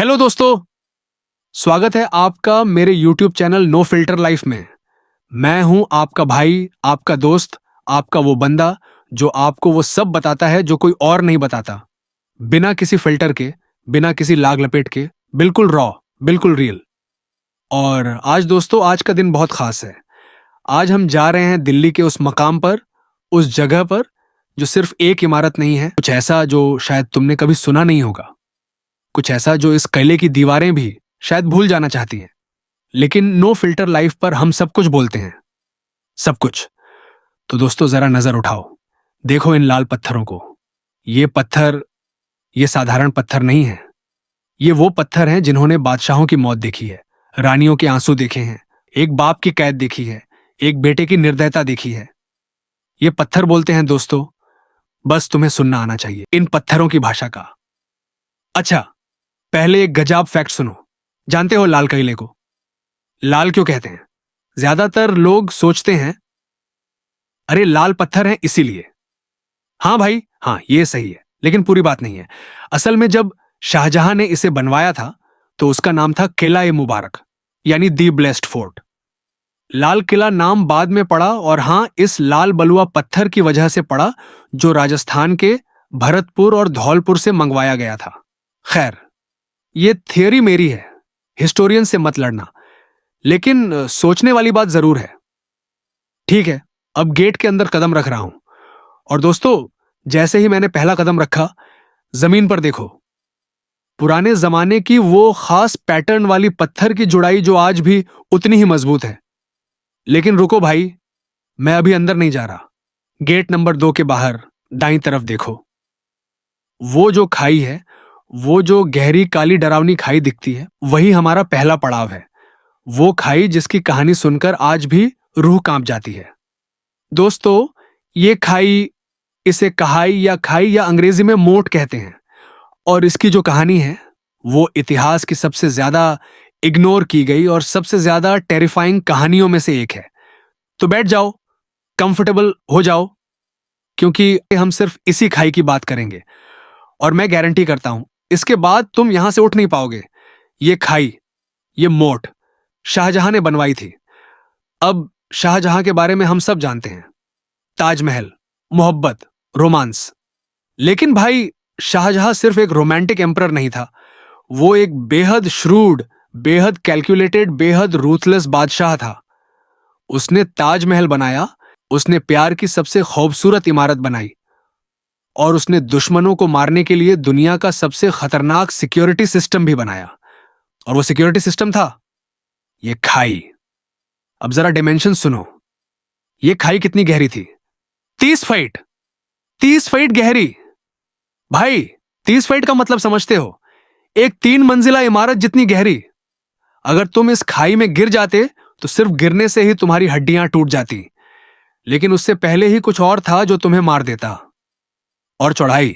Hello दोस्तों, स्वागत है आपका मेरे YouTube channel no filter life में। मैं हूं आपका भाई, आपका दोस्त, आपका वो बंदा जो आपको वो सब बताता है जो कोई और नहीं बताता। बिना किसी फिल्टर के, बिना किसी लाग लपेट के, बिल्कुल रॉ, बिल्कुल रियल। और आज दोस्तों, आज का दिन बहुत खास है। आज हम जा रहे हैं दिल्ली के उस मकाम पर, उस जगह पर जो सिर्फ एक इमारत नहीं है, कुछ ऐसा जो शायद तुमने कभी सुना नहीं होगा, कुछ ऐसा जो इस किले की दीवारें भी शायद भूल जाना चाहती हैं। लेकिन नो फिल्टर लाइफ पर हम सब कुछ बोलते हैं, सब कुछ। तो दोस्तों जरा नजर उठाओ, देखो इन लाल पत्थरों को। ये पत्थर, ये साधारण पत्थर नहीं है। ये वो पत्थर हैं जिन्होंने बादशाहों की मौत देखी है, रानियों के आंसू देखे हैं, एक बाप की कैद देखी है, एक बेटे की निर्दयता देखी है। ये पत्थर बोलते हैं दोस्तों, बस तुम्हें सुनना आना चाहिए इन पत्थरों की भाषा का। अच्छा, पहले एक गजब फैक्ट सुनो। जानते हो लाल किले को लाल क्यों कहते हैं? ज्यादातर लोग सोचते हैं अरे लाल पत्थर हैं इसीलिए। हाँ भाई, हाँ ये सही है, लेकिन पूरी बात नहीं है। असल में जब शाहजहां ने इसे बनवाया था तो उसका नाम था किला ए मुबारक, यानी दी ब्लेस्ड फोर्ट। लाल किला नाम बाद में पड़ा, और हां, इस लाल बलुआ पत्थर की वजह से पड़ा जो राजस्थान के भरतपुर और धौलपुर से मंगवाया गया था। खैर, ये थियोरी मेरी है, हिस्टोरियन से मत लड़ना, लेकिन सोचने वाली बात जरूर है। ठीक है, अब गेट के अंदर कदम रख रहा हूं, और दोस्तों जैसे ही मैंने पहला कदम रखा, जमीन पर देखो, पुराने जमाने की वो खास पैटर्न वाली पत्थर की जुड़ाई जो आज भी उतनी ही मजबूत है। लेकिन रुको भाई, मैं अभी अंदर नहीं जा रहा। गेट नंबर 2 के बाहर दाईं तरफ देखो, वो जो खाई है, वो जो गहरी काली डरावनी खाई दिखती है, वही हमारा पहला पड़ाव है। वो खाई जिसकी कहानी सुनकर आज भी रूह कांप जाती है। दोस्तों, ये खाई, इसे कहाई या खाई या अंग्रेजी में मोट कहते हैं, और इसकी जो कहानी है वो इतिहास की सबसे ज्यादा इग्नोर की गई और सबसे ज्यादा टेरिफाइंग कहानियों में से एक है। तो बैठ जाओ, कंफर्टेबल हो जाओ, क्योंकि हम सिर्फ इसी खाई की बात करेंगे, और मैं गारंटी करता हूं इसके बाद तुम यहां से उठ नहीं पाओगे। ये खाई, ये मोट शाहजहां ने बनवाई थी। अब शाहजहां के बारे में हम सब जानते हैं, ताजमहल, मोहब्बत, रोमांस। लेकिन भाई, शाहजहां सिर्फ एक रोमांटिक एम्परर नहीं था, वो एक बेहद श्रूड, बेहद कैलकुलेटेड, बेहद रूथलेस बादशाह था। उसने ताजमहल बनाया, उसने प्यार की सबसे खूबसूरत इमारत बनाई, और उसने दुश्मनों को मारने के लिए दुनिया का सबसे खतरनाक सिक्योरिटी सिस्टम भी बनाया। और वो सिक्योरिटी सिस्टम था ये खाई। अब जरा डिमेंशन सुनो, ये खाई कितनी गहरी थी? 30 फीट, 30 फीट गहरी। भाई, 30 फीट का मतलब समझते हो? एक 3 मंजिला इमारत जितनी गहरी। अगर तुम इस खाई में गिर जाते तो सिर्फ गिरने से ही तुम्हारी हड्डियां टूट जाती, लेकिन उससे पहले ही कुछ और था जो तुम्हें मार देता। और चौड़ाई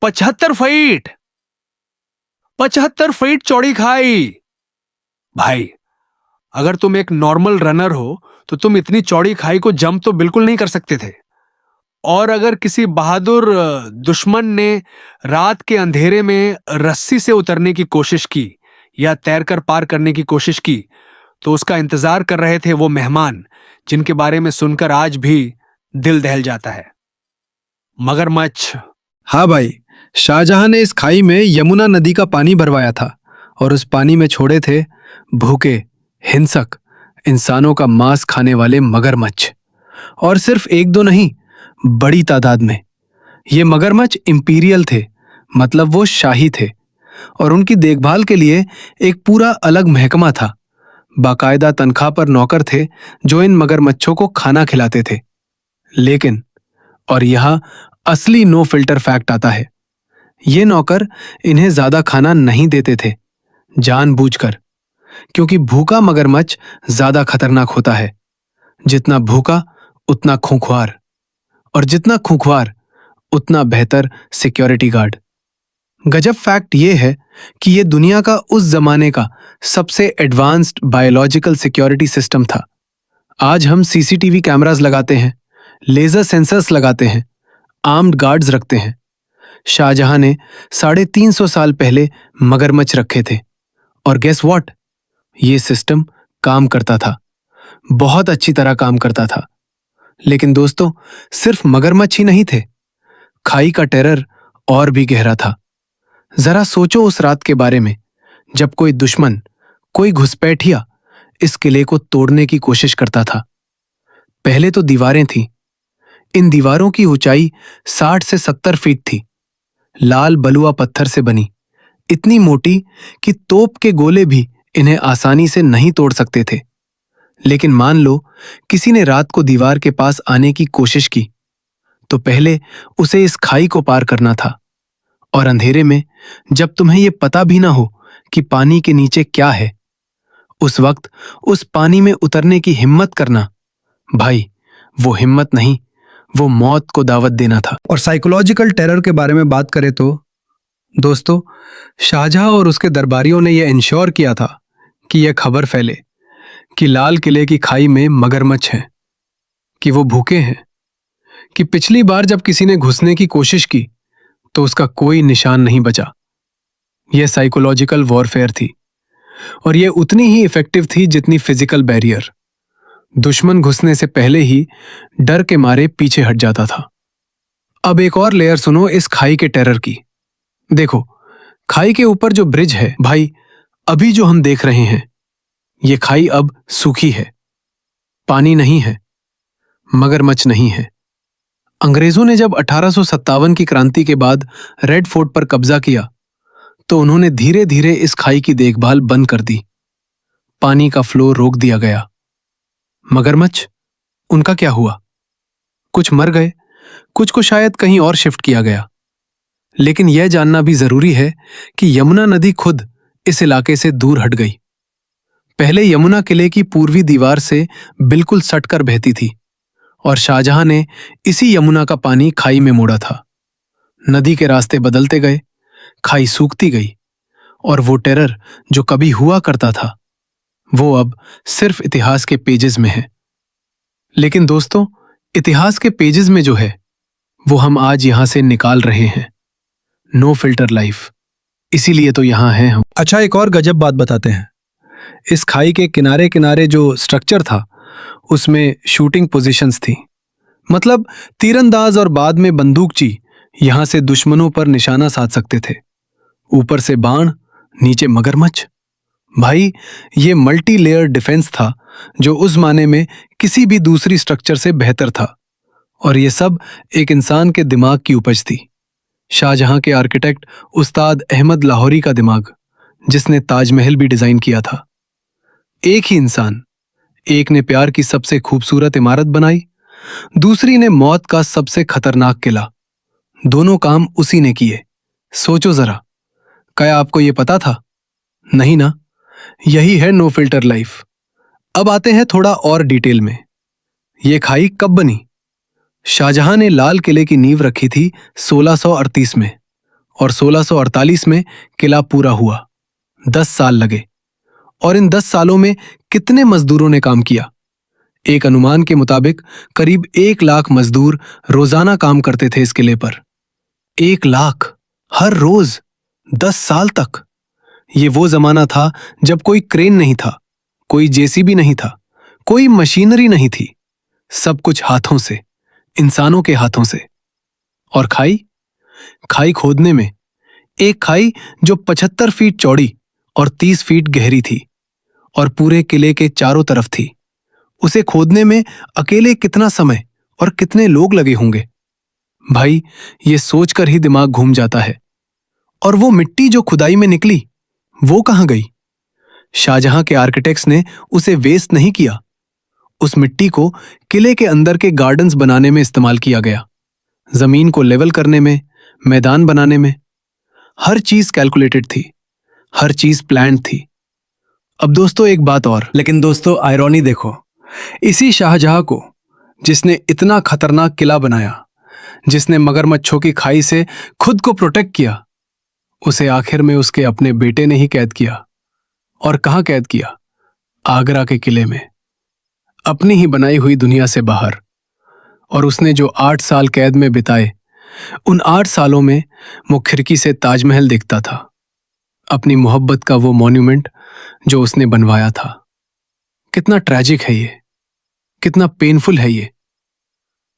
75 फीट, 75 फीट चौड़ी खाई। भाई, अगर तुम एक नॉर्मल रनर हो तो तुम इतनी चौड़ी खाई को जंप तो बिल्कुल नहीं कर सकते थे। और अगर किसी बहादुर दुश्मन ने रात के अंधेरे में रस्सी से उतरने की कोशिश की या तैरकर पार करने की कोशिश की, तो उसका इंतजार कर रहे थे वो मेहमान जिनके बारे में सुनकर आज भी दिल दहल जाता है, मगरमच्छ। हाँ भाई, शाहजहां ने इस खाई में यमुना नदी का पानी भरवाया था, और उस पानी में छोड़े थे भूखे, हिंसक, इंसानों का मांस खाने वाले मगरमच्छ। और सिर्फ एक दो नहीं, बड़ी तादाद में। ये मगरमच्छ इंपीरियल थे, मतलब वो शाही थे, और उनकी देखभाल के लिए एक पूरा अलग महकमा था। बाकायदा तनख्वाह पर नौकर थे जो इन मगरमच्छों को खाना खिलाते थे। लेकिन, और यहां असली नो फिल्टर फैक्ट आता है, ये नौकर इन्हें ज्यादा खाना नहीं देते थे, जानबूझकर, क्योंकि भूखा मगरमच्छ ज्यादा खतरनाक होता है। जितना भूखा उतना खूंखार, और जितना खूंखार उतना बेहतर सिक्योरिटी गार्ड। गजब फैक्ट ये है कि ये दुनिया का उस जमाने का सबसे एडवांस्ड बायोलॉजिकल सिक्योरिटी सिस्टम था। आज हम सीसीटीवी कैमरास लगाते हैं, लेजर सेंसर्स लगाते हैं, आर्म्ड गार्ड्स रखते हैं, शाहजहां ने 350 साल पहले मगरमच्छ रखे थे। और गेस व्हाट, ये सिस्टम काम करता था, बहुत अच्छी तरह काम करता था। लेकिन दोस्तों, सिर्फ मगरमच्छ ही नहीं थे, खाई का टेरर और भी गहरा था। जरा सोचो उस रात के बारे में, जब कोई दुश्मन, कोई घुसपैठिया इस किले को तोड़ने की कोशिश करता था। पहले तो दीवारें थीं। इन दीवारों की ऊंचाई 60 से 70 फीट थी, लाल बलुआ पत्थर से बनी, इतनी मोटी कि तोप के गोले भी इन्हें आसानी से नहीं तोड़ सकते थे। लेकिन मान लो किसी ने रात को दीवार के पास आने की कोशिश की, तो पहले उसे इस खाई को पार करना था। और अंधेरे में, जब तुम्हें यह पता भी ना हो कि पानी के नीचे क्या है, उस वक्त उस पानी में उतरने की हिम्मत करना, भाई, वो हिम्मत नहीं, वो मौत को दावत देना था। और साइकोलॉजिकल टेरर के बारे में बात करें तो दोस्तों, शाहजहां और उसके दरबारियों ने यह इंश्योर किया था कि यह खबर फैले कि लाल किले की खाई में मगरमच्छ हैं, कि वो भूखे हैं, कि पिछली बार जब किसी ने घुसने की कोशिश की तो उसका कोई निशान नहीं बचा। यह साइकोलॉजिकल वॉरफेयर थी, और यह उतनी ही इफेक्टिव थी जितनी फिजिकल बैरियर। दुश्मन घुसने से पहले ही डर के मारे पीछे हट जाता था। अब एक और लेयर सुनो इस खाई के टेरर की। देखो, खाई के ऊपर जो ब्रिज है, भाई, अभी जो हम देख रहे हैं, ये खाई अब सूखी है, पानी नहीं है, मगरमच्छ नहीं है। अंग्रेजों ने जब 1857 की क्रांति के बाद रेड फोर्ट पर कब्जा किया, तो उन्होंने धीरे धीरे इस खाई की देखभाल बंद कर दी। पानी का फ्लो रोक दिया गया। मगरमच्छ, उनका क्या हुआ? कुछ मर गए, कुछ को शायद कहीं और शिफ्ट किया गया। लेकिन यह जानना भी जरूरी है कि यमुना नदी खुद इस इलाके से दूर हट गई। पहले यमुना किले की पूर्वी दीवार से बिल्कुल सटकर बहती थी, और शाहजहां ने इसी यमुना का पानी खाई में मोड़ा था। नदी के रास्ते बदलते गए, खाई सूखती गई, और वो टेरर जो कभी हुआ करता था, वो अब सिर्फ इतिहास के पेजेस में है। लेकिन दोस्तों, इतिहास के पेजेस में जो है, वो हम आज यहां से निकाल रहे हैं। नो फिल्टर लाइफ, इसीलिए तो यहां हैं हम। अच्छा, एक और गजब बात बताते हैं। इस खाई के किनारे किनारे जो स्ट्रक्चर था, उसमें शूटिंग पोजीशंस थी। मतलब तीरंदाज और बाद में बंदूकची यहां से दुश्मनों पर निशाना साध सकते थे। ऊपर से बाण, नीचे मगरमच्छ। भाई, ये मल्टी लेयर डिफेंस था जो उस माने में किसी भी दूसरी स्ट्रक्चर से बेहतर था। और ये सब एक इंसान के दिमाग की उपज थी। शाहजहां के आर्किटेक्ट उस्ताद अहमद लाहौरी का दिमाग, जिसने ताजमहल भी डिजाइन किया था। एक ही इंसान, एक ने प्यार की सबसे खूबसूरत इमारत बनाई, दूसरी ने मौत का सबसे खतरनाक किला। दोनों काम उसी ने किए। सोचो जरा, क्या आपको यह पता था? नहीं ना? यही है नो फिल्टर लाइफ। अब आते हैं थोड़ा और डिटेल में। यह खाई कब बनी? शाहजहां ने लाल किले की नींव रखी थी 1638 में, और 1648 में किला पूरा हुआ। 10 साल लगे। और इन 10 सालों में कितने मजदूरों ने काम किया? एक अनुमान के मुताबिक करीब 1 लाख मजदूर रोजाना काम करते थे इस किले पर। 1 लाख हर रोज, 10 साल तक। ये वो जमाना था जब कोई क्रेन नहीं था, कोई जेसीबी नहीं था, कोई मशीनरी नहीं थी। सब कुछ हाथों से, इंसानों के हाथों से। और खाई? खाई खोदने में, एक खाई जो 75 फीट चौड़ी और 30 फीट गहरी थी, और पूरे किले के चारों तरफ थी। उसे खोदने में अकेले कितना समय और कितने लोग लगे होंगे? भाई, ये सोचकर ही दिमाग घूम जाता है। और वो मिट्टी जो खुदाई में निकली, वो कहां गई? शाहजहां के आर्किटेक्ट्स ने उसे वेस्ट नहीं किया। उस मिट्टी को किले के अंदर के गार्डन्स बनाने में इस्तेमाल किया गया। जमीन को लेवल करने में, मैदान बनाने में। हर चीज कैलकुलेटेड थी, हर चीज प्लान्ड थी। अब दोस्तों, एक बात और। लेकिन दोस्तों, आयरॉनी देखो। इसी शाहजहां को, जिसने इतना खतरनाक किला बनाया, जिसने मगरमच्छों की खाई से खुद को प्रोटेक्ट किया, उसे आखिर में उसके अपने बेटे ने ही कैद किया। और कहां कैद किया? आगरा के किले में, अपनी ही बनाई हुई दुनिया से बाहर। और उसने जो 8 साल कैद में बिताए, उन 8 सालों में वो खिड़की से ताजमहल देखता था, अपनी मोहब्बत का वो मॉन्यूमेंट जो उसने बनवाया था। कितना ट्रैजिक है ये, कितना पेनफुल है ये।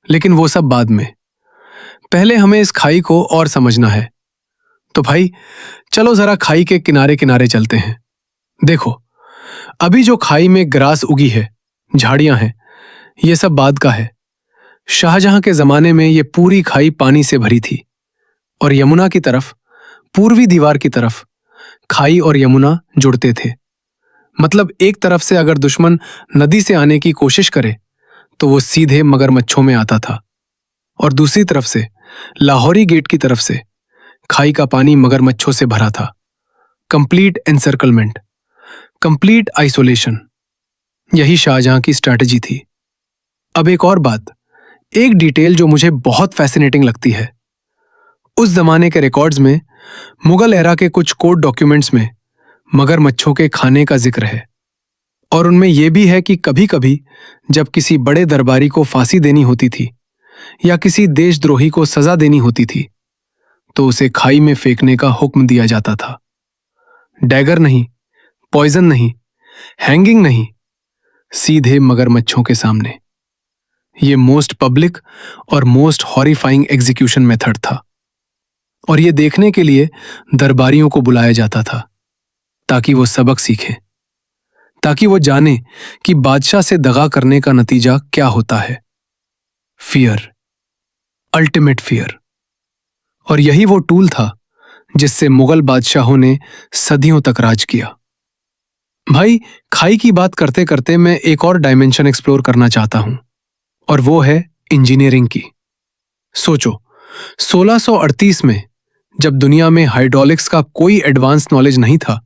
लेकिन वो सब बाद में, पहले हमें इस खाई को और समझना है। तो भाई चलो जरा खाई के किनारे किनारे चलते हैं। देखो, अभी जो खाई में ग्रास उगी है, झाड़ियां हैं, ये सब बाद का है। शाहजहां के जमाने में ये पूरी खाई पानी से भरी थी और यमुना की तरफ, पूर्वी दीवार की तरफ खाई और यमुना जुड़ते थे। मतलब एक तरफ से अगर दुश्मन नदी से आने की कोशिश करे तो वो सीधे मगरमच्छों में आता था, और दूसरी तरफ से लाहौरी गेट की तरफ से खाई का पानी मगरमच्छों से भरा था। कंप्लीट एनसर्कलमेंट, कंप्लीट आइसोलेशन, यही शाहजहां की स्ट्रैटेजी थी। अब एक और बात, एक डिटेल जो मुझे बहुत फैसिनेटिंग लगती है। उस जमाने के रिकॉर्ड्स में, मुगल एरा के कुछ कोर्ट डॉक्यूमेंट्स में मगरमच्छों के खाने का जिक्र है, और उनमें यह भी है कि कभी कभी जब किसी बड़े दरबारी को फांसी देनी होती थी या किसी देशद्रोही को सजा देनी होती थी तो उसे खाई में फेंकने का हुक्म दिया जाता था। डैगर नहीं, पॉइजन नहीं, हैंगिंग नहीं, सीधे मगरमच्छों के सामने। ये मोस्ट पब्लिक और मोस्ट हॉरिफाइंग एग्जीक्यूशन मेथड था, और ये देखने के लिए दरबारियों को बुलाया जाता था ताकि वो सबक सीखें, ताकि वो जाने कि बादशाह से दगा करने का नतीजा क्या होता है। Fear, ultimate fear. और यही वो टूल था जिससे मुगल बादशाहों ने सदियों तक राज किया। भाई, खाई की बात करते करते मैं एक और डायमेंशन एक्सप्लोर करना चाहता हूं, और वो है इंजीनियरिंग की। सोचो, 1638 में जब दुनिया में हाइड्रोलिक्स का कोई एडवांस नॉलेज नहीं था,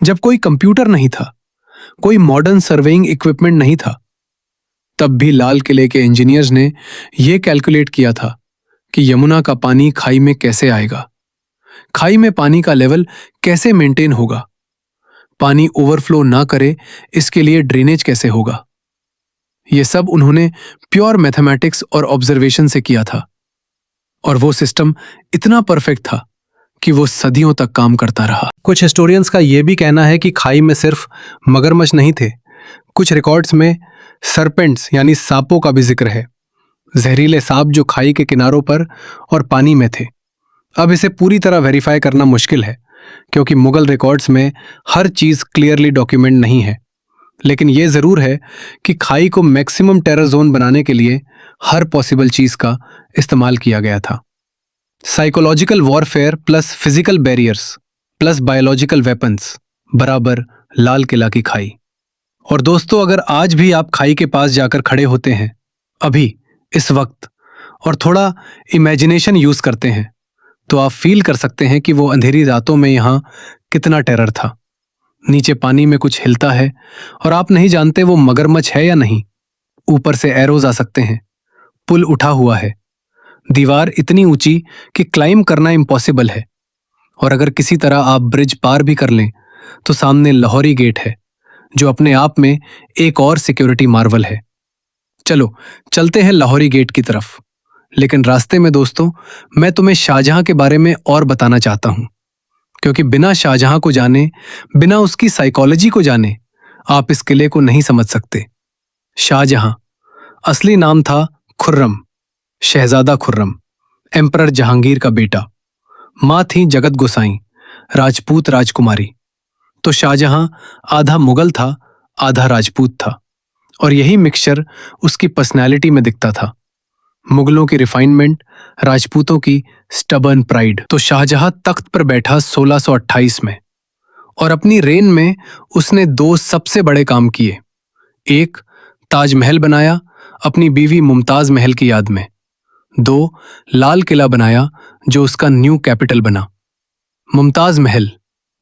जब कोई कंप्यूटर नहीं था, कोई मॉडर्न सर्वेइंग इक्विपमेंट नहीं था, तब भी लाल किले के इंजीनियर्स ने यह कैलकुलेट किया था कि यमुना का पानी खाई में कैसे आएगा, खाई में पानी का लेवल कैसे मेंटेन होगा, पानी ओवरफ्लो ना करे इसके लिए ड्रेनेज कैसे होगा। यह सब उन्होंने प्योर मैथमेटिक्स और ऑब्जर्वेशन से किया था, और वो सिस्टम इतना परफेक्ट था कि वो सदियों तक काम करता रहा। कुछ हिस्टोरियंस का यह भी कहना है कि खाई में सिर्फ मगरमच्छ नहीं थे, कुछ रिकॉर्ड्स में सरपेंट्स यानी सांपों का भी जिक्र है। जहरीले सांप जो खाई के किनारों पर और पानी में थे। अब इसे पूरी तरह वेरीफाई करना मुश्किल है क्योंकि मुगल रिकॉर्ड्स में हर चीज क्लियरली डॉक्यूमेंट नहीं है, लेकिन यह जरूर है कि खाई को मैक्सिमम टेरर जोन बनाने के लिए हर पॉसिबल चीज का इस्तेमाल किया गया था। Psychological warfare plus physical barriers plus biological weapons बराबर लाल किला की खाई। और दोस्तों, अगर आज भी आप खाई के पास जाकर खड़े होते हैं, अभी इस वक्त, और थोड़ा इमेजिनेशन यूज करते हैं, तो आप फील कर सकते हैं कि वो अंधेरी रातों में यहां कितना टेरर था। नीचे पानी में कुछ हिलता है और आप नहीं जानते वो मगरमच्छ है या नहीं। ऊपर से एरोज आ सकते हैं, पुल उठा हुआ है, दीवार इतनी ऊंची कि क्लाइंब करना इम्पॉसिबल है, और अगर किसी तरह आप ब्रिज पार भी कर लें तो सामने लाहौरी गेट है जो अपने आप में एक और सिक्योरिटी मार्वल है। चलो चलते हैं लाहौरी गेट की तरफ, लेकिन रास्ते में दोस्तों मैं तुम्हें शाहजहां के बारे में और बताना चाहता हूं, क्योंकि बिना शाहजहां को जाने, बिना उसकी साइकोलॉजी को जाने आप इस किले को नहीं समझ सकते। शाहजहां असली नाम था खुर्रम, शहजादा खुर्रम, एम्परर जहांगीर का बेटा। मां थी जगत गोसाई, राजपूत राजकुमारी। तो शाहजहां आधा मुगल था, आधा राजपूत था, और यही मिक्सचर उसकी पर्सनैलिटी में दिखता था। मुगलों की रिफाइनमेंट, राजपूतों की स्टबर्न प्राइड। तो शाहजहां तख्त पर बैठा 1628 में, और अपनी रेन में उसने 2 सबसे बड़े काम किए। एक, ताजमहल बनाया अपनी बीवी मुमताज महल की याद में। 2, लाल किला बनाया जो उसका न्यू कैपिटल बना। मुमताज महल,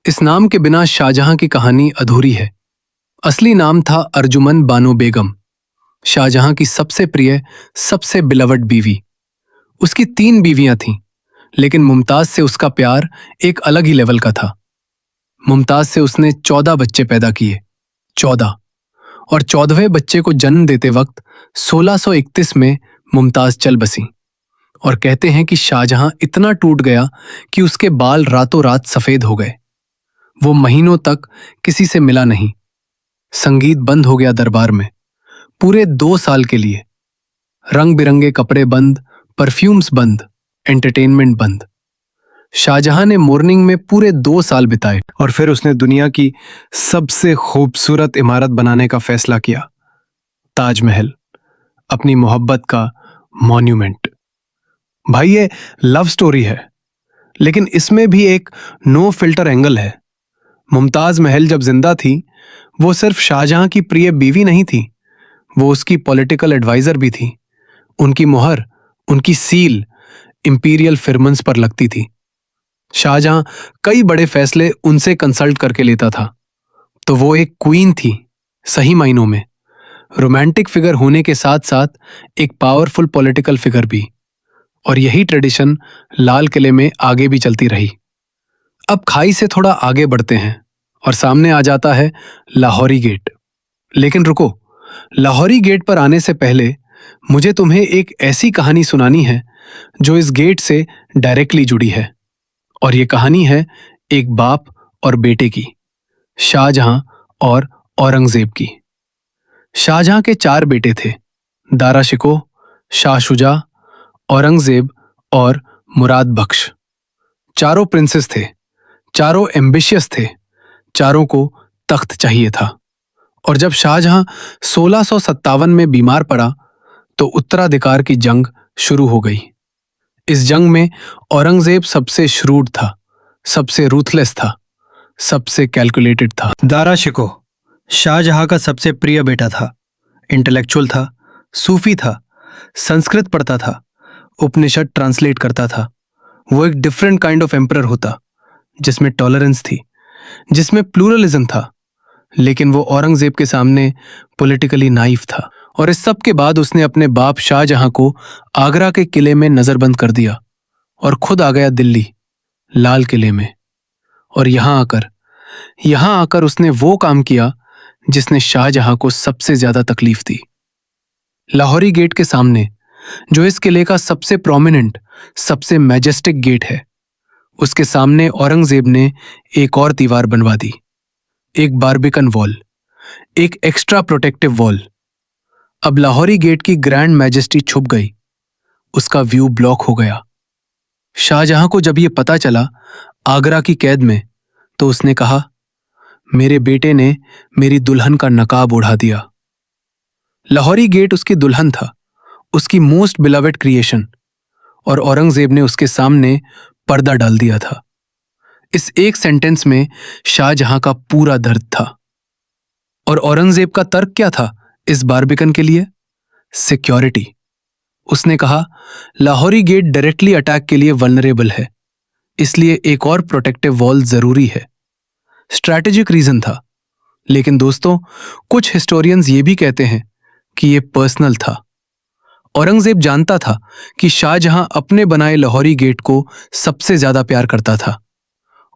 इस नाम के बिना शाहजहां की कहानी अधूरी है। असली नाम था अर्जुमन बानो बेगम, शाहजहां की सबसे प्रिय, सबसे बिलवड बीवी। उसकी 3 बीवियां थीं, लेकिन मुमताज से उसका प्यार एक अलग ही लेवल का था। मुमताज से उसने 14 बच्चे पैदा किए, 14, और 14वें बच्चे को जन्म देते वक्त 1631 में मुमताज चल बसी, और कहते हैं कि शाहजहां इतना टूट गया कि उसके बाल रातों रात सफेद हो गए। वो महीनों तक किसी से मिला नहीं। संगीत बंद हो गया दरबार में, पूरे 2 साल के लिए। रंग बिरंगे कपड़े बंद, परफ्यूम्स बंद, एंटरटेनमेंट बंद। शाहजहां ने मोर्निंग में पूरे 2 साल बिताए। और फिर उसने दुनिया की सबसे खूबसूरत इमारत बनाने का फैसला किया, ताजमहल, अपनी मोहब्बत का मॉन्यूमेंट। भाई ये लव स्टोरी है, लेकिन इसमें भी एक नो फिल्टर एंगल है। मुमताज महल जब जिंदा थी, वो सिर्फ शाहजहां की प्रिय बीवी नहीं थी, वो उसकी पॉलिटिकल एडवाइजर भी थी। उनकी मुहर, उनकी सील इंपीरियल फिरमंस पर लगती थी। शाहजहां कई बड़े फैसले उनसे कंसल्ट करके लेता था। तो वो एक क्वीन थी, सही मायनों में। रोमांटिक फिगर होने के साथ साथ एक पावरफुल पॉलिटिकल फिगर भी। और यही ट्रेडिशन लाल किले में आगे भी चलती रही। अब खाई से थोड़ा आगे बढ़ते हैं और सामने आ जाता है लाहौरी गेट। लेकिन रुको, लाहौरी गेट पर आने से पहले मुझे तुम्हें एक ऐसी कहानी सुनानी है जो इस गेट से डायरेक्टली जुड़ी है। और ये कहानी है एक बाप और बेटे की, शाहजहां और औरंगजेब की। शाहजहां के 4 बेटे थे, दारा शिकोह, शाह शुजा, औरंगजेब और मुराद बख्श। चारों प्रिंसेस थे, चारों एम्बिशियस थे, चारों को तख्त चाहिए था। और जब शाहजहां 1657 में बीमार पड़ा तो उत्तराधिकार की जंग शुरू हो गई। इस जंग में औरंगजेब सबसे श्रूड था, सबसे रूथलेस था, सबसे कैलकुलेटेड था। दारा शिकोह शाहजहां का सबसे प्रिय बेटा था। इंटेलेक्चुअल था, सूफी था, संस्कृत पढ़ता था, उपनिषद ट्रांसलेट करता था। वो एक डिफरेंट काइंड ऑफ एम्परर होता, जिसमें टॉलरेंस थी, जिसमें प्लूरलिज्म था। लेकिन वो औरंगजेब के सामने पॉलिटिकली नाइफ था। और इस सब के बाद उसने अपने बाप शाहजहां को आगरा के किले में नजरबंद कर दिया और खुद आ गया दिल्ली, लाल किले में। और यहां आकर उसने वो काम किया जिसने शाहजहां को सबसे ज्यादा तकलीफ दी। लाहौरी गेट के सामने, जो इस किले का सबसे प्रोमिनेंट, सबसे मैजेस्टिक गेट है, उसके सामने औरंगजेब ने एक और दीवार बनवा दी, एक बारबिकन वॉल, एक एक्स्ट्रा प्रोटेक्टिव वॉल। अब लाहौरी गेट की ग्रैंड मैजेस्टी छुप गई, उसका व्यू ब्लॉक हो गया। शाहजहां को जब ये पता चला आगरा की कैद में, तो उसने कहा, मेरे बेटे ने मेरी दुल्हन का नकाब उड़ा दिया। लाहौरी गेट उसकी दुल्हन था, उसकी मोस्ट बिलवेड क्रिएशन, और औरंगजेब ने उसके सामने पर्दा डाल दिया था। इस एक सेंटेंस में शाहजहां का पूरा दर्द था। और औरंगजेब का तर्क क्या था इस बारबिकन के लिए? सिक्योरिटी। उसने कहा, लाहौरी गेट डायरेक्टली अटैक के लिए वल्नरेबल है, इसलिए एक और प्रोटेक्टिव वॉल जरूरी है। स्ट्रैटेजिक रीजन था। लेकिन दोस्तों, कुछ हिस्टोरियंस ये भी कहते हैं कि ये पर्सनल था। औरंगजेब जानता था कि शाहजहां अपने बनाए लाहौरी गेट को सबसे ज्यादा प्यार करता था,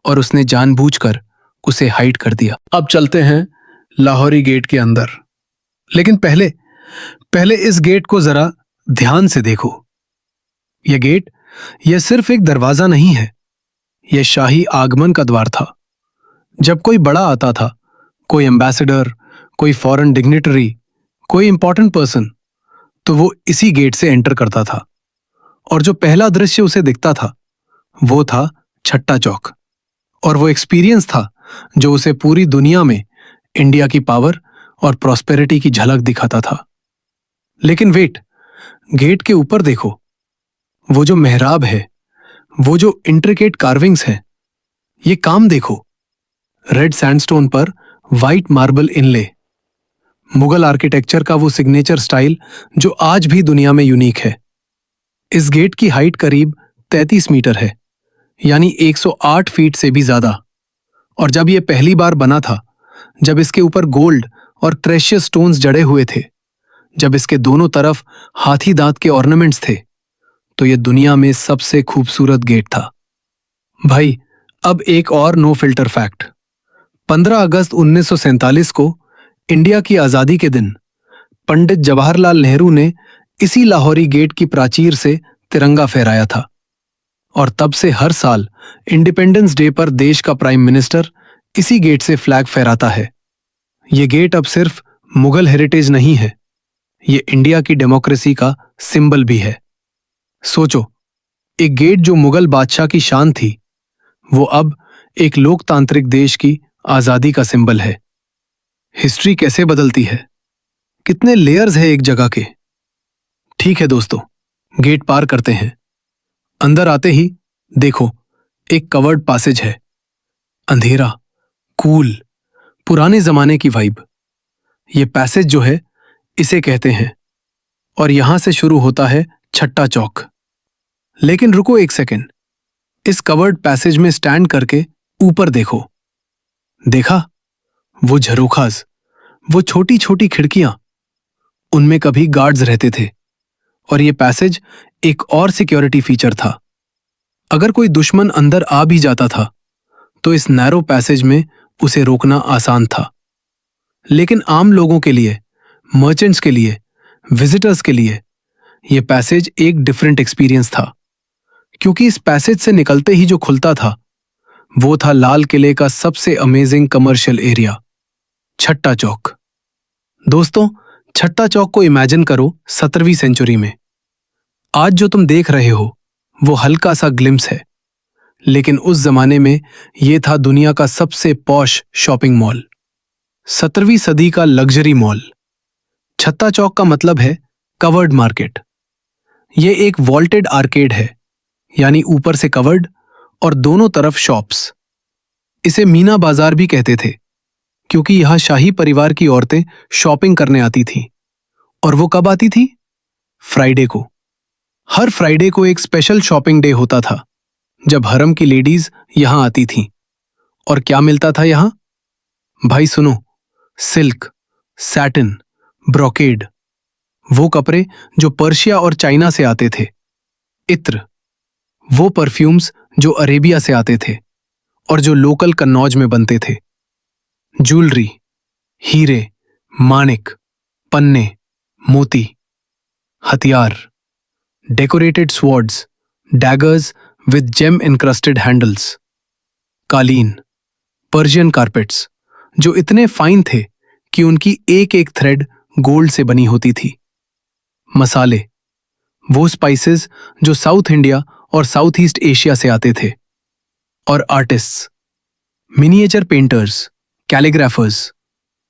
और उसने जानबूझकर उसे हाइड कर दिया। अब चलते हैं लाहौरी गेट के अंदर। लेकिन पहले इस गेट को जरा ध्यान से देखो। यह गेट, यह सिर्फ एक दरवाजा नहीं है, यह शाही आगमन का द्वार था। जब कोई बड़ा आता था, कोई एम्बेसडर, कोई फॉरेन डिग्निटरी, कोई इंपॉर्टेंट पर्सन, तो वो इसी गेट से एंटर करता था। और जो पहला दृश्य उसे दिखता था वो था छट्टा चौक। और वो एक्सपीरियंस था जो उसे पूरी दुनिया में इंडिया की पावर और प्रॉस्पेरिटी की झलक दिखाता था। लेकिन वेट, गेट के ऊपर देखो, वो जो मेहराब है, वो जो इंट्रिकेट कार्विंग्स है, ये काम देखो। रेड सैंडस्टोन पर वाइट मार्बल इनले, मुगल आर्किटेक्चर का वो सिग्नेचर स्टाइल जो आज भी दुनिया में यूनिक है। इस गेट की हाइट करीब 33 मीटर है, यानी 108 फीट से भी ज्यादा। और जब यह पहली बार बना था, जब इसके ऊपर गोल्ड और प्रेशियस स्टोन्स जड़े हुए थे, जब इसके दोनों तरफ हाथी दांत के ऑर्नामेंट्स थे, तो यह दुनिया में सबसे खूबसूरत गेट था। भाई, अब एक और नो फिल्टर फैक्ट। 15 अगस्त 1947 को इंडिया की आजादी के दिन पंडित जवाहरलाल नेहरू ने इसी लाहौरी गेट की प्राचीर से तिरंगा फहराया था। और तब से हर साल इंडिपेंडेंस डे पर देश का प्राइम मिनिस्टर इसी गेट से फ्लैग फहराता है। ये गेट अब सिर्फ मुगल हेरिटेज नहीं है, ये इंडिया की डेमोक्रेसी का सिंबल भी है। सोचो, एक गेट जो मुगल बादशाह की शान थी, वो अब एक लोकतांत्रिक देश की आजादी का सिंबल है। हिस्ट्री कैसे बदलती है, कितने लेयर्स है एक जगह के। ठीक है दोस्तों, गेट पार करते हैं। अंदर आते ही देखो, एक कवर्ड पैसेज है। अंधेरा, कूल, पुराने जमाने की वाइब। ये पैसेज जो है, इसे कहते हैं, और यहां से शुरू होता है छट्टा चौक। लेकिन रुको एक सेकेंड, इस कवर्ड पैसेज में स्टैंड करके ऊपर देखो। देखा, वो झरोखास, वो छोटी छोटी खिड़कियां, उनमें कभी गार्ड्स रहते थे। और ये पैसेज एक और सिक्योरिटी फीचर था। अगर कोई दुश्मन अंदर आ भी जाता था तो इस नैरो पैसेज में उसे रोकना आसान था। लेकिन आम लोगों के लिए, मर्चेंट्स के लिए, विजिटर्स के लिए यह पैसेज एक डिफरेंट एक्सपीरियंस था, क्योंकि इस पैसेज से निकलते ही जो खुलता था वो था लाल किले का सबसे अमेजिंग कमर्शियल एरिया, छट्टा चौक। दोस्तों, छट्टा चौक को इमेजिन करो 17वीं सेंचुरी में। आज जो तुम देख रहे हो वो हल्का सा ग्लिम्स है, लेकिन उस जमाने में ये था दुनिया का सबसे पॉश शॉपिंग मॉल, 17वीं सदी का लग्जरी मॉल। छत्ता चौक का मतलब है कवर्ड मार्केट। ये एक वॉल्टेड आर्केड है, यानी ऊपर से कवर्ड और दोनों तरफ शॉप्स। इसे मीना बाजार भी कहते थे, क्योंकि यहां शाही परिवार की औरतें शॉपिंग करने आती थीं। और वो कब आती थी? फ्राइडे को। हर फ्राइडे को एक स्पेशल शॉपिंग डे होता था, जब हरम की लेडीज यहां आती थीं। और क्या मिलता था यहां? भाई सुनो, सिल्क, सैटिन, ब्रोकेड, वो कपड़े जो पर्शिया और चाइना से आते थे। इत्र, वो परफ्यूम्स जो अरेबिया से आते थे और जो लोकल कन्नौज में बनते थे। ज्वेलरी, हीरे, माणिक, पन्ने, मोती, हथियार, decorated swords, daggers with gem encrusted handles, कालीन, पर्शियन कारपेट्स जो इतने फाइन थे कि उनकी एक एक थ्रेड गोल्ड से बनी होती थी। मसाले, वो स्पाइसेस जो साउथ इंडिया और साउथ ईस्ट एशिया से आते थे। और आर्टिस्ट्स, मिनिएचर पेंटर्स, कैलीग्राफर्स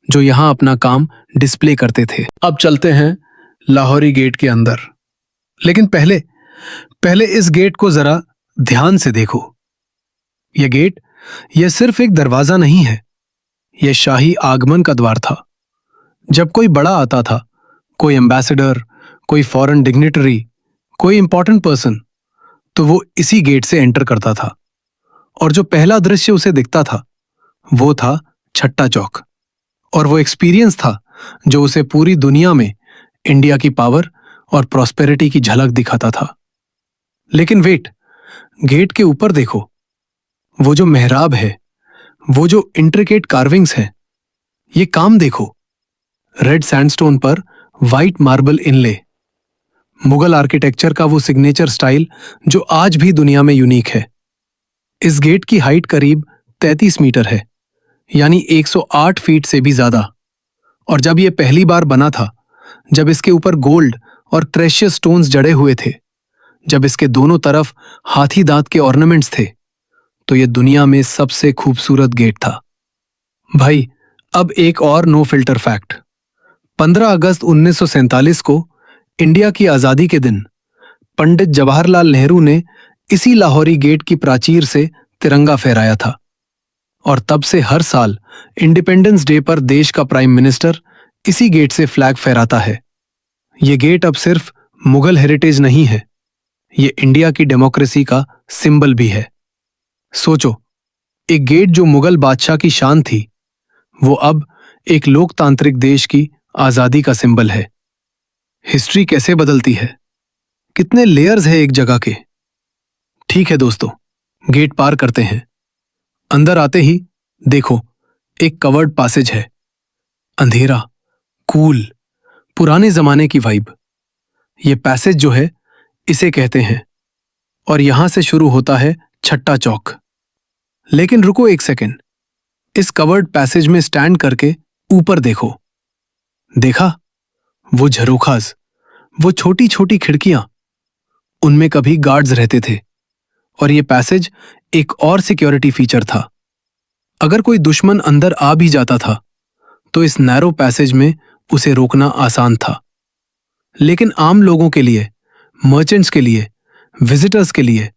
जो यहां अपना काम डिस्प्ले करते थे। अब चलते हैं लाहौरी गेट के अंदर। लेकिन पहले इस गेट को जरा ध्यान से देखो। यह गेट, यह सिर्फ एक दरवाजा नहीं है, यह शाही आगमन का द्वार था। जब कोई बड़ा आता था, कोई एम्बेसडर, कोई फॉरेन डिग्निटरी, कोई इंपॉर्टेंट पर्सन, तो वो इसी गेट से एंटर करता था। और जो पहला दृश्य उसे दिखता था वो था छट्टा चौक। और वो एक्सपीरियंस था जो उसे पूरी दुनिया में इंडिया की पावर और प्रॉस्पेरिटी की झलक दिखाता था। लेकिन वेट, गेट के ऊपर देखो, वो जो मेहराब है, वो जो इंट्रिकेट कार्विंग्स है, ये काम देखो। रेड सैंडस्टोन पर वाइट मार्बल इनले, मुगल आर्किटेक्चर का वो सिग्नेचर स्टाइल जो आज भी दुनिया में यूनिक है। इस गेट की हाइट करीब 33 मीटर है, यानी 108 फीट से भी ज्यादा। और जब यह पहली बार बना था, जब इसके ऊपर गोल्ड और प्रेशियस स्टोन्स जड़े हुए थे, जब इसके दोनों तरफ हाथी दांत के ऑर्नामेंट्स थे, तो यह दुनिया में सबसे खूबसूरत गेट था। भाई, अब एक और नो फिल्टर फैक्ट। 15 अगस्त 1947 को इंडिया की आजादी के दिन पंडित जवाहरलाल नेहरू ने इसी लाहौरी गेट की प्राचीर से तिरंगा फहराया था। और तब से हर साल इंडिपेंडेंस डे पर देश का प्राइम मिनिस्टर इसी गेट से फ्लैग फहराता है। ये गेट अब सिर्फ मुगल हेरिटेज नहीं है, ये इंडिया की डेमोक्रेसी का सिंबल भी है। सोचो, एक गेट जो मुगल बादशाह की शान थी, वो अब एक लोकतांत्रिक देश की आजादी का सिंबल है। हिस्ट्री कैसे बदलती है, कितने लेयर्स है एक जगह के। ठीक है दोस्तों, गेट पार करते हैं। अंदर आते ही देखो, एक कवर्ड पैसेज है। अंधेरा, कूल, पुराने जमाने की वाइब। ये पैसेज जो है, इसे कहते हैं, और यहां से शुरू होता है छट्टा चौक। लेकिन रुको एक सेकेंड, इस कवर्ड पैसेज में स्टैंड करके ऊपर देखो। देखा वो झरोखास, वो छोटी छोटी खिड़कियां, उनमें कभी गार्ड्स रहते थे। और ये पैसेज एक और सिक्योरिटी फीचर था। अगर कोई दुश्मन अंदर आ भी जाता था तो इस नैरो पैसेज में उसे रोकना आसान था। लेकिन आम लोगों के लिए, मर्चेंट्स के लिए, विजिटर्स के लिए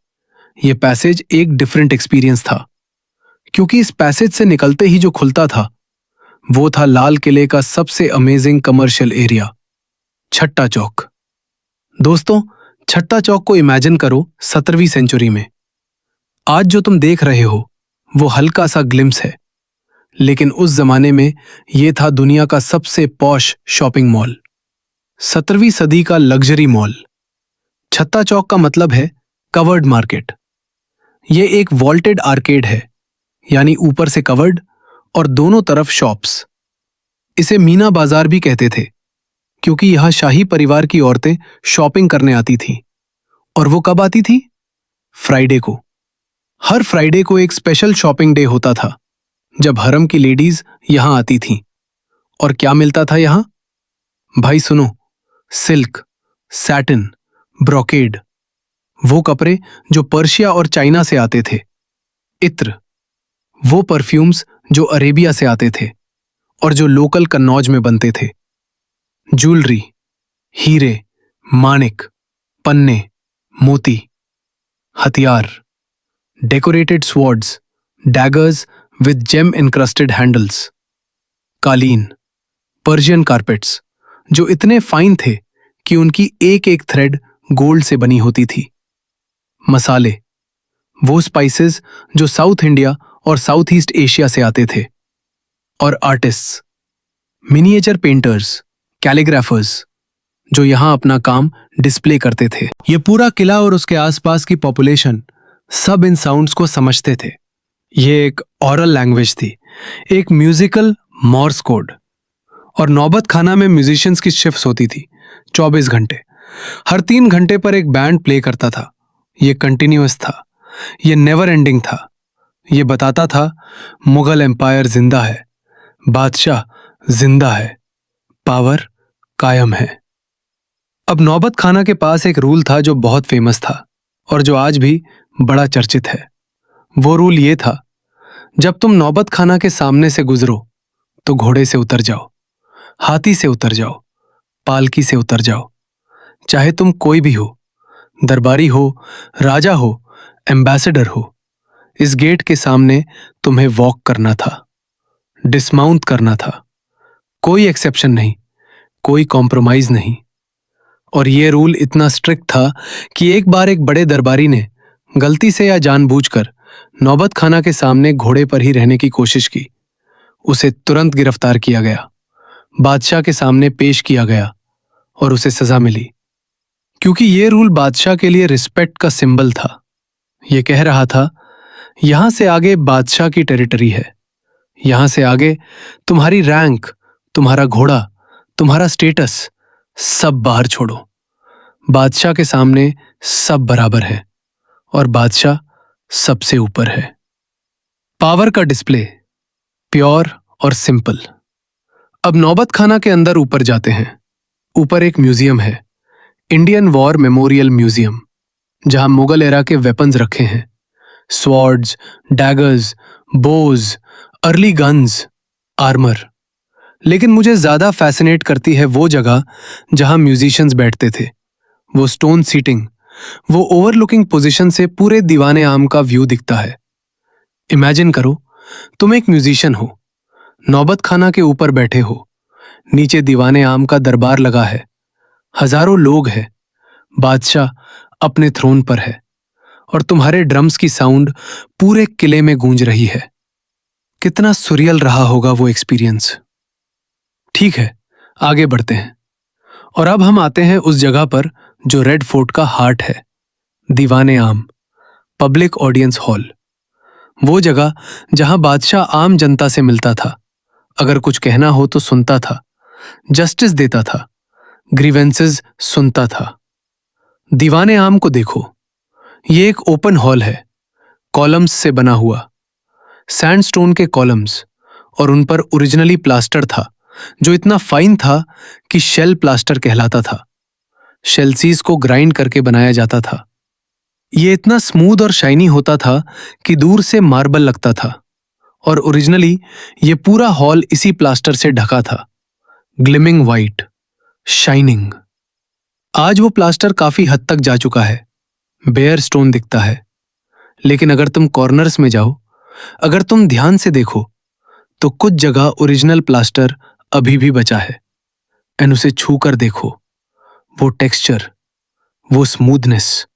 यह पैसेज एक डिफरेंट एक्सपीरियंस था, क्योंकि इस पैसेज से निकलते ही जो खुलता था वो था लाल किले का सबसे अमेजिंग कमर्शियल एरिया, छट्टा चौक। दोस्तों, छट्टा चौक को इमेजिन करो 17वीं सेंचुरी में। आज जो तुम देख रहे हो वो हल्का सा ग्लिम्स है, लेकिन उस जमाने में यह था दुनिया का सबसे पॉश शॉपिंग मॉल, 17वीं सदी का लग्जरी मॉल। छत्ता चौक का मतलब है कवर्ड मार्केट। यह एक वॉल्टेड आर्केड है, यानी ऊपर से कवर्ड और दोनों तरफ शॉप्स। इसे मीना बाजार भी कहते थे, क्योंकि यहां शाही परिवार की औरतें शॉपिंग करने आती थीं। और वो कब आती थी? फ्राइडे को। हर फ्राइडे को एक स्पेशल शॉपिंग डे होता था, जब हरम की लेडीज यहां आती थीं। और क्या मिलता था यहां? भाई सुनो, सिल्क, सैटिन, ब्रोकेड, वो कपड़े जो पर्शिया और चाइना से आते थे, इत्र, वो परफ्यूम्स जो अरेबिया से आते थे और जो लोकल कन्नौज में बनते थे, ज्वेलरी, हीरे, माणिक, पन्ने, मोती, हथियार, decorated swords, daggers with gem encrusted handles, कालीन, पर्शियन कारपेट्स जो इतने फाइन थे कि उनकी एक एक थ्रेड गोल्ड से बनी होती थी, मसाले, वो स्पाइसेस जो साउथ इंडिया और साउथ ईस्ट एशिया से आते थे, और आर्टिस्ट्स, मिनिएचर पेंटर्स, कैलीग्राफर्स जो यहां अपना काम डिस्प्ले करते थे। ये पूरा किला और उसके आसपास की पॉपुलेशन सब इन साउंड्स को समझते थे। ये एक ऑरल लैंग्वेज थी, एक म्यूजिकल मॉर्स कोड। और नौबत खाना में म्यूजिशियंस की शिफ्ट्स होती थी 24 घंटे। हर 3 घंटे पर एक बैंड प्ले करता था। ये कंटिन्यूअस था, ये नेवर एंडिंग था। ये बताता था मुगल एम्पायर जिंदा है, बादशाह जिंदा है, पावर कायम है। अब नौबत खाना के पास एक रूल था जो बहुत फेमस था और जो आज भी बड़ा चर्चित है। वो रूल ये था, जब तुम नौबत खाना के सामने से गुजरो तो घोड़े से उतर जाओ, हाथी से उतर जाओ, पालकी से उतर जाओ, चाहे तुम कोई भी हो, दरबारी हो, राजा हो, एम्बेसडर हो। इस गेट के सामने तुम्हें वॉक करना था, डिसमाउंट करना था। कोई एक्सेप्शन नहीं, कोई कॉम्प्रोमाइज नहीं। और ये रूल इतना स्ट्रिक्ट था कि एक बार एक बड़े दरबारी ने गलती से या जानबूझकर नौबत खाना के सामने घोड़े पर ही रहने की कोशिश की। उसे तुरंत गिरफ्तार किया गया, बादशाह के सामने पेश किया गया और उसे सजा मिली, क्योंकि ये रूल बादशाह के लिए रिस्पेक्ट का सिंबल था। ये कह रहा था, यहां से आगे बादशाह की टेरिटरी है, यहां से आगे तुम्हारी रैंक, तुम्हारा घोड़ा, तुम्हारा स्टेटस सब बाहर छोड़ो। बादशाह के सामने सब बराबर है और बादशाह सबसे ऊपर है। पावर का डिस्प्ले, प्योर और सिंपल। अब नौबत खाना के अंदर ऊपर जाते हैं। ऊपर एक म्यूजियम है, इंडियन वॉर मेमोरियल म्यूजियम, जहां मुगल एरा के वेपन्स रखे हैं, स्वॉर्ड्स, डैगर्स, बोज, अर्ली गन्स, आर्मर। लेकिन मुझे ज्यादा फैसिनेट करती है वो जगह जहां म्यूजिशियंस बैठते थे। वो स्टोन सीटिंग, वो ओवरलुकिंग पोजीशन से पूरे दीवाने आम का व्यू दिखता है। इमेजिन करो, तुम एक म्यूजिशियन हो, नौबत खाना के ऊपर बैठे हो, नीचे दीवाने आम का दरबार लगा है, हजारों लोग हैं, बादशाह अपने थ्रोन पर है और तुम्हारे ड्रम्स की साउंड पूरे किले में गूंज रही है। कितना सुरियल रहा होगा वो एक्सपीरियंस। ठीक है, आगे बढ़ते हैं और अब हम आते हैं उस जगह पर जो रेड फोर्ट का हार्ट है, दीवाने आम, पब्लिक ऑडियंस हॉल। वो जगह जहां बादशाह आम जनता से मिलता था, अगर कुछ कहना हो तो सुनता था, जस्टिस देता था, ग्रीवेंसेस सुनता था। दीवाने आम को देखो, ये एक ओपन हॉल है, कॉलम्स से बना हुआ, सैंडस्टोन के कॉलम्स, और उन पर ओरिजिनली प्लास्टर था जो इतना फाइन था कि शेल प्लास्टर कहलाता था। शेलसीज को ग्राइंड करके बनाया जाता था। ये इतना स्मूथ और शाइनी होता था कि दूर से मार्बल लगता था, और ओरिजिनली ये पूरा हॉल इसी प्लास्टर से ढका था, ग्लिमिंग वाइट, शाइनिंग। आज वो प्लास्टर काफी हद तक जा चुका है, बेयर स्टोन दिखता है। लेकिन अगर तुम कॉर्नर्स में जाओ, अगर तुम ध्यान से देखो, तो कुछ जगह ओरिजिनल प्लास्टर अभी भी बचा है। एंड उसे छू कर देखो, वो टेक्सचर, वो स्मूथनेस,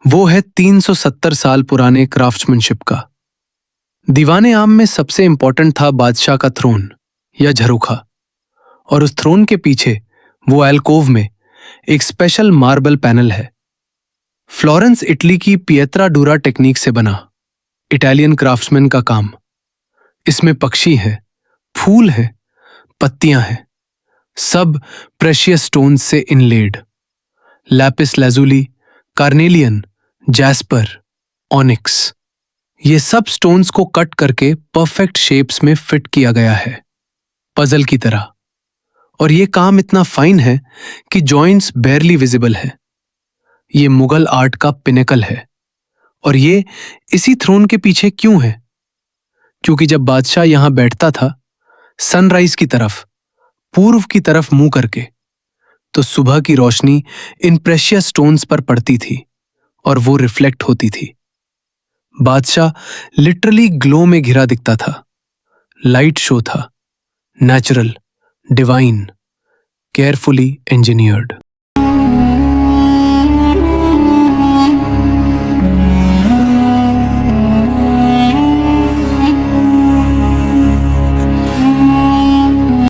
वो है 370 साल पुराने क्राफ्ट्समैनशिप का। दीवाने आम में सबसे इंपॉर्टेंट था बादशाह का थ्रोन या झरोखा, और उस थ्रोन के पीछे वो एल्कोव में एक स्पेशल मार्बल पैनल है, फ्लोरेंस इटली की पिएत्रा डूरा टेक्निक से बना, इटालियन क्राफ्ट्समैन का काम। इसमें पक्षी है, फूल है, पत्तियां हैं, सब प्रेशियस स्टोन्स से inlaid, lapis lazuli, carnelian, jasper, onyx, ये सब स्टोन्स को कट करके परफेक्ट शेप्स में फिट किया गया है, पजल की तरह। और ये काम इतना फाइन है कि जॉइंट्स बेयरली विजिबल है। ये मुगल आर्ट का पिनेकल है। और ये इसी थ्रोन के पीछे क्यों है? क्योंकि जब बादशाह यहां बैठता था, सनराइज की तरफ, पूर्व की तरफ मुंह करके, तो सुबह की रोशनी इन प्रेशियस स्टोन्स पर पड़ती थी और वो रिफ्लेक्ट होती थी। बादशाह लिटरली ग्लो में घिरा दिखता था। लाइट शो था, नेचुरल, डिवाइन, केयरफुली इंजीनियर्ड।